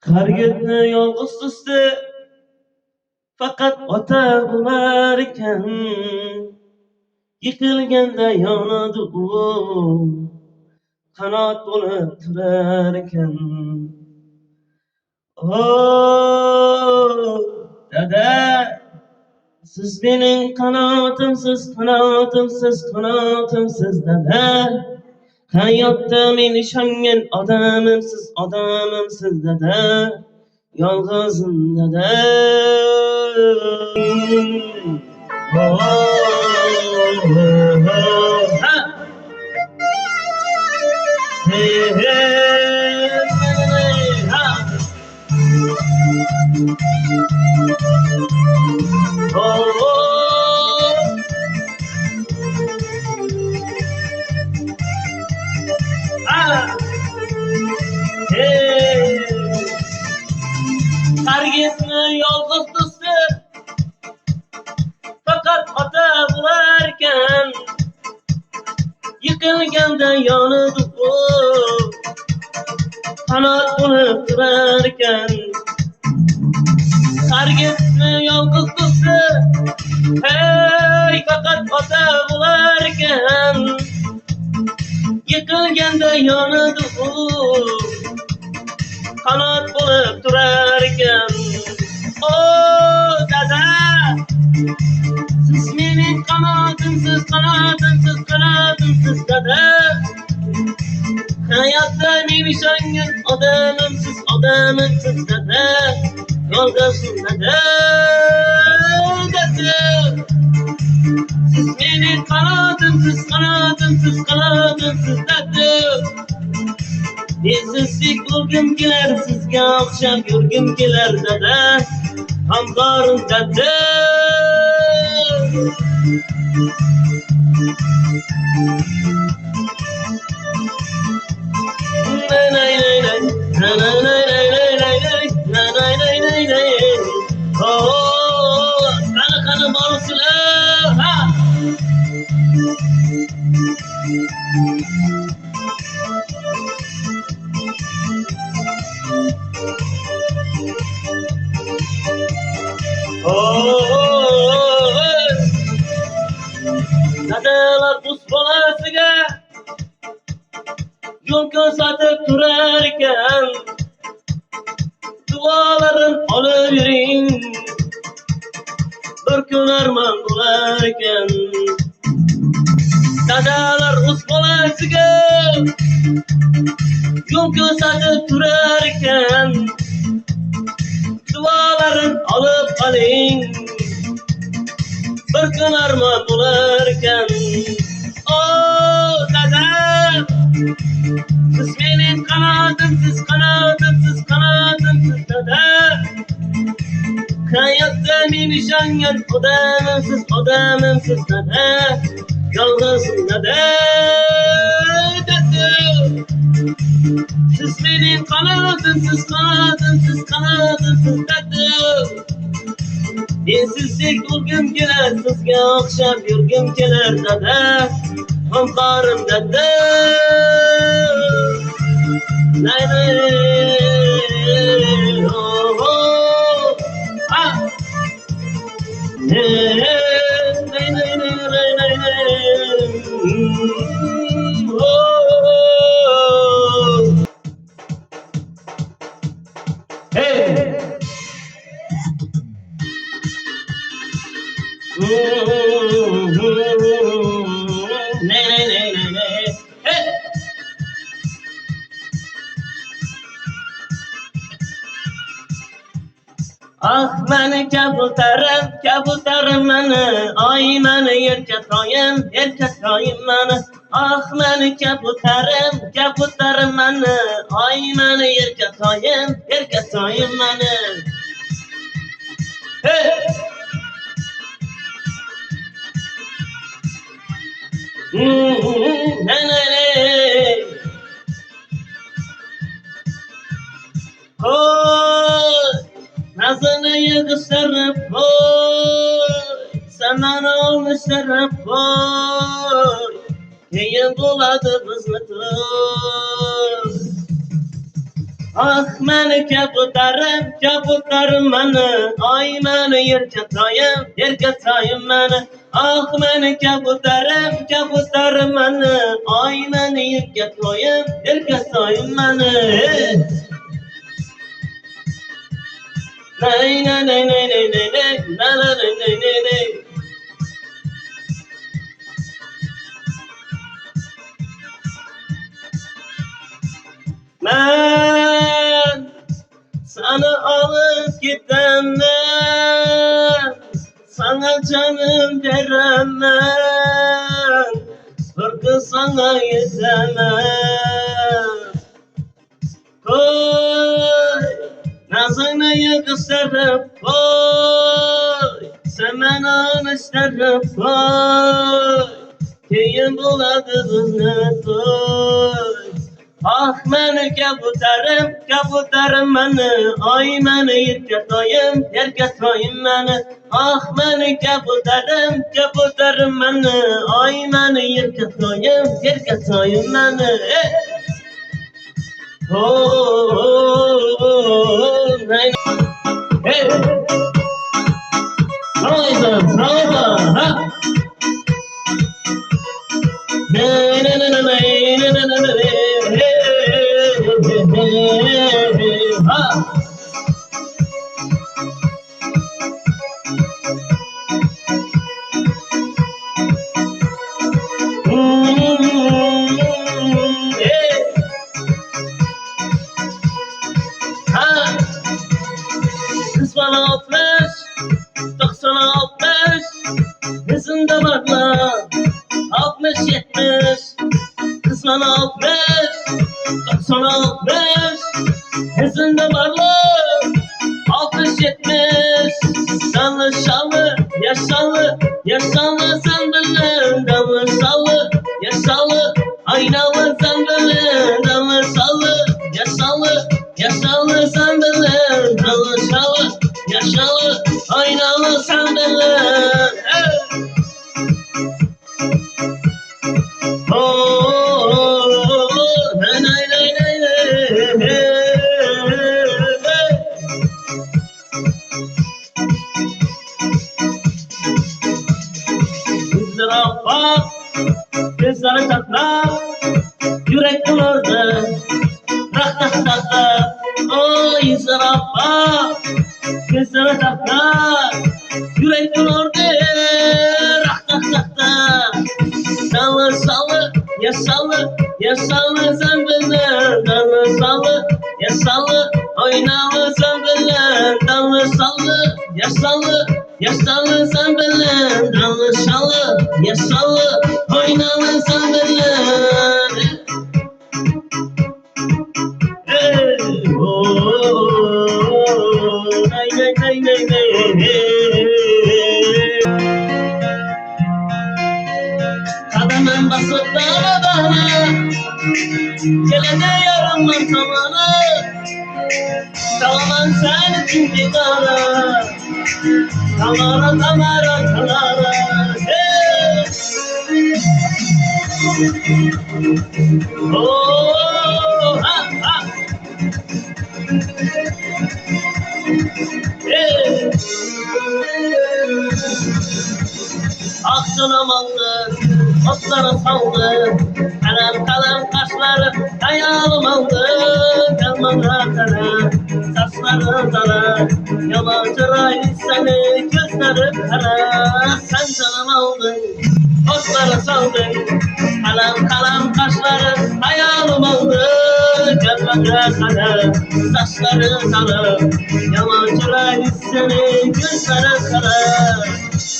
Kargidni yolg'iz susdi, faqat ota bo'lar ekan. Yiqilganda yonadi u, qanot bo'lib turar ekan. Dada, siz mening qanotimsiz, qanotimsiz, qanotimsiz dada. Hayotda men ishongan odamimsiz, odamimsiz dada. Yolg'izim dada. Hey, hey, ha. Kargidni yolg'iz do'sti, faqat ota bo'lar ekan. Yiqilganda yonidi u, qanot bo'lib turar ekan. Kargidni yolg'iz do'sti, hey, faqat ota bo'lar ekan. Yiqilganda yonidi u, qanot bo'lib turar ekan. Dada, siz mening qanotimsiz, qanotimsiz, qanotimsiz dada. Hayotda men ishongan odamimsiz, odamimsiz dada. Yolg'izim dada, dada. Siz mening qanotimsiz, qanotimsiz, qanotimsiz dada. Men sizdek bo'lgim kelar, sizga o'xshab yurgim kelar dada. Hamkorim dada. Qani borusizlar, ha. Dadalar o'z bolasiga yo'l ko'rsatib turar ekan. Duolarin olib yuring, bir kun armon bo'lar ekan. Dadalar o'z bolasiga yo'l ko'rsatib turar ekan. Duolarin olib qoling, bir kun armon bo'lar ekan. Dada, siz mening qanotimsiz, qanotimsiz, qanotimsiz dada. Hayotda men ishongan odamimsiz, odamimsiz dada. Yolg'izim dada, dada. Siz mening qanotimsiz, qanotimsiz, qanotimsiz dada. Men sizdek bo'lgim kelar, sizga o'xshab yurgim kelar dada. Hamkorim dada. Lay lay, oh, oh, ah. Hey, lay lay lay lay lay lay, oh. Hey. Ah meni kabutarim meni, ay meni erkatoyim meni. Ah meni kabutarim meni, ay meni erkatoyim meni. Hey! Nazını yığıştırıp koy, sen olmuştırıp koy. Neyin buladı bizni toy. Ah meni kabutarım meni, ay meni yerga tayım meni. Ah meni kabutarım meni, ay meni yerga tayım meni. Nay nay nay nay nay nay nay nay nay nay nay nay. Ben sana alıp gidemem, sana canım veremem, fırkı sana yetemem. Koy, nazını yıkıştırıp koy, sen beni isterim koy, keyin buladı kızını koy. Ah meni kabutarım meni, ay meni yerga tayım meni. Ah meni kabutarım meni, ay meni yerga tayım meni. Oh, oh, oh, hey, hey, bravo, ha. Nay, nay, nay, nay, nay, nay, nay, nay, hey, ha. Hey, ha. Kız bana 90-60, hızında bakla 60-70. Kız bana 90-60, hızında bakla 60-70. Danlı şanlı, yaşanlı sandalın. Danlı şanlı, yaşanlı, aynalı sandalın. Danlı şanlı, yaşanlı sandalın. Danlı şanlı, yaşanlı, aynalı sandalın. Oh, oh, oh, oh, nay, nay, nay, nay, nay. Kızlara bak, kızlara çatla, yürek kılırdı, tak tak tak tak. Oy kızlara bak, kızlara çatla, yürek kılırdı, tak tak tak tak. Danlı sallı, yaşanlı sandalın. Danlı sallı, oynalı sandalın. Danlı sallı, yaşanlı sandalın. Danlı yaşanlı, oynalı sandalın. Hey, oh, oh, oh, nay, nay, nay, nay, nay. Kadının basıp dağına, gelene yarımlar tamana. Çalamam sen için gitara, tamara. Hey! Oh, ha, ha. Hey! Aksına maldı, otlara saldı, kalem kaşları hayalım aldı. Kalman hatara, saçları dara, yabancı raylı seni gözleri kara. Sen canım aldın, otlara saldın, kalem kaşları hayalım aldı. Kalman hatara, saçları dara, yabancı raylı seni gözleri kara.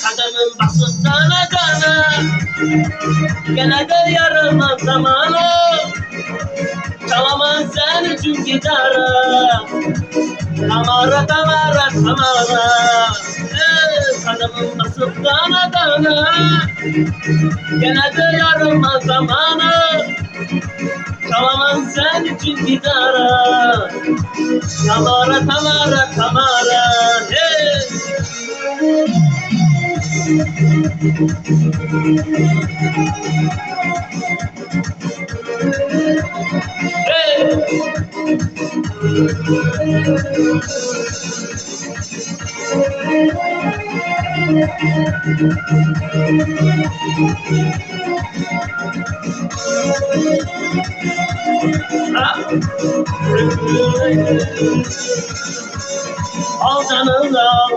Kadının basıp dana, gene de yarılmaz zamanı. Çalamam sen için gitara, tamara. Kadının basıp dana, gene de yarılmaz zamanı. Çalamam sen için gitara, tamara. Hey! Hey! Al canımda al,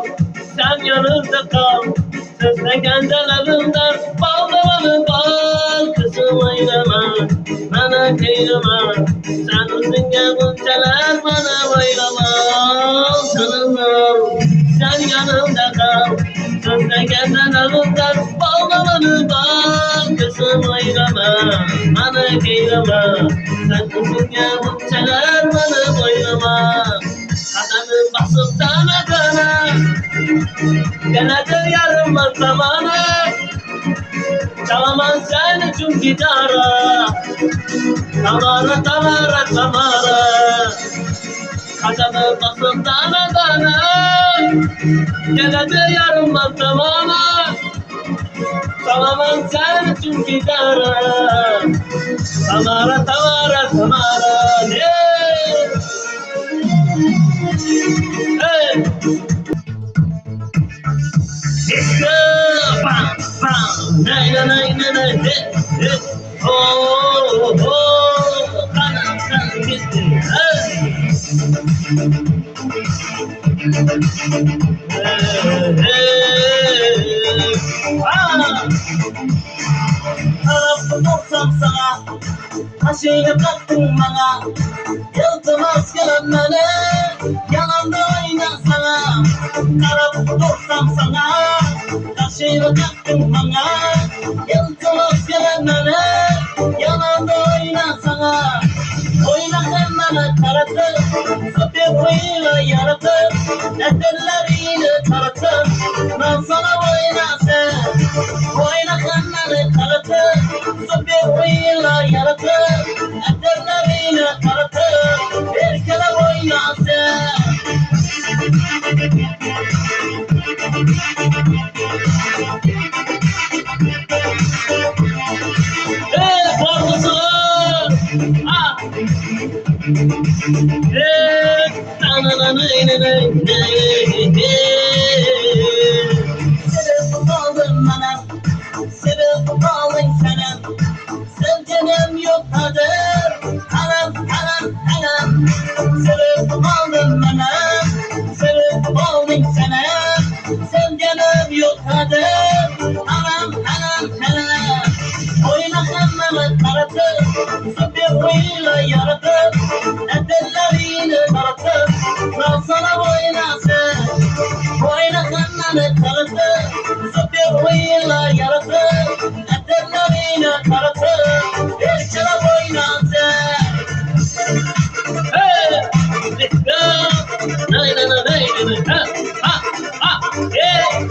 sen yanımda kal. Sözle kendilerimden bağlamanı bal. Kızım ayrama, bana kıyrama. Sen üzünge bunçalar bana bayrama. Al canımda al, sen yanımda kal. Sözle kendilerimden bağlamanı bal. Kızım ayrama, bana kıyrama. Sen üzünge bunçalar bana bayrama. Adamın basıptan adana, genedir yarım zamanı. Çalamaz sen için gitara, tamara tamara tamara. Adamın basıptan adana, genedir yarım zamanı. Çalamaz sen için gitara, tamara tamara tamara. Hey! Bam, bam, nay, nay, nay, nay, nay, hey, hey. Oh, oh, kanam gitti. Hey, hey, ah. Tarafı tutsam sana, aşıyı kattın bana. Yıltımaz gelenmene, yanımda oyna sana. Tarafı tutsam sana, aşıyı kattın bana. Yıltımaz gelenmene, yanımda oyna sana. Oyna kendine karatır, sapıkıyla yaratır. Eterleriyle taratır, ben sana oyna sen. Oyna kendine karatır, sapıkıyla yaratır. Eterleriyle taratır, bir kere oyna sen. Hey korkusun, ah. Hey, na na na na na na na. Sebep oldun bana, sebep oldun sana. Sevgilim yok kader, anam anam anam. Sebep oldun bana, sebep oldun sana. Sevgilim yok kader, anam anam anam. Oyna kendine karatır, sapıkıyla yaratır. Eterleriyle taratır, ben sana oyna sen. Oyna kendine karatır, sapıkıyla yaratır. Eterleriyle taratır, bir kere oyna sen. Hey, let's go. Nay nay nay nay nay. Ha ha ha. Hey.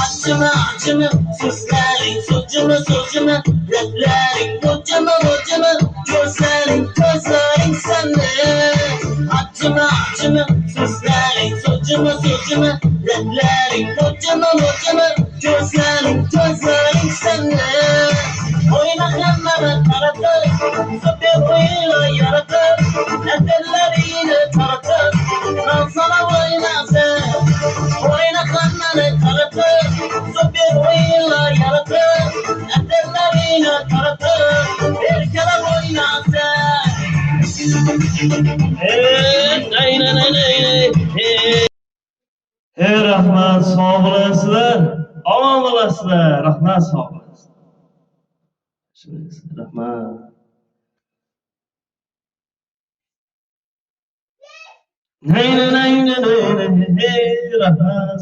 Acıma acıma seslerin, sözcüme sözcüme raplerin, hocama hocama gözlerin, gözlerin sende. Acıma acıma seslerin, sözcüme sözcüme raplerin, hocama hocama gözlerin, gözlerin sende. Oyna kendine karatır, sapıkıyla yaratır. Eterleriyle taratır, ben sana oyna sen. Oyna kendine karatır, sapıkıyla yaratır. Eterleriyle taratır, bir kere oyna sen. Hey, nay nay nay nay. Hey rahmat, sağ olasizlar. Omon bo'lasizlar. Rahmat, sağ olasizlar. Rahmat. Nay nay nay nay nay. Hey rahmat.